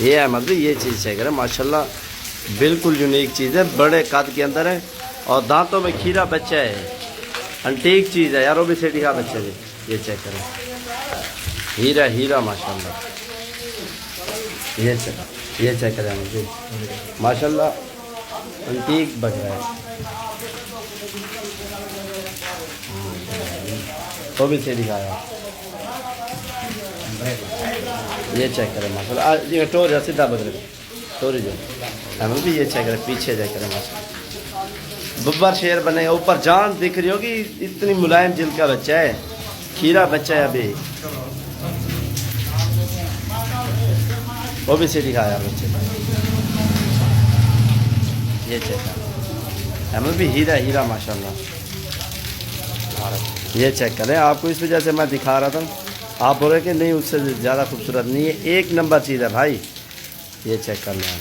ये है मतलब ये चीज़ चेक करें माशाल्लाह, बिल्कुल यूनिक चीज़ है, बड़े कद के अंदर है और दांतों में खीरा बच्चा है, अंटीक चीज़ है यार। वो भी से दिखा बच्चे भी, ये चेक करें, हीरा हीरा माशाल्लाह। ये चेक करें मुझे माशाल्लाह, अंटीक बच रहा है। वो भी से दिखाया, ये चेक करें माशाल्लाह। ये टोर जा सीधा बदले टोरी जो हम भी ये चेक करें, पीछे चेक करें माशाल्लाह, बब्बर शेर बने, ऊपर जान दिख रही होगी, इतनी मुलायम जिल्द का बच्चा है, खीरा बच्चा है अभी। वो भी से दिखाया बच्चे, ये चेक हम भी हीरा हीरा माशाल्लाह। ये चेक करें, आपको इस वजह से मैं दिखा रहा था, आप बोल रहे कि नहीं उससे ज़्यादा खूबसूरत नहीं है, एक नंबर चीज़ है भाई। ये चेक कर लें आप।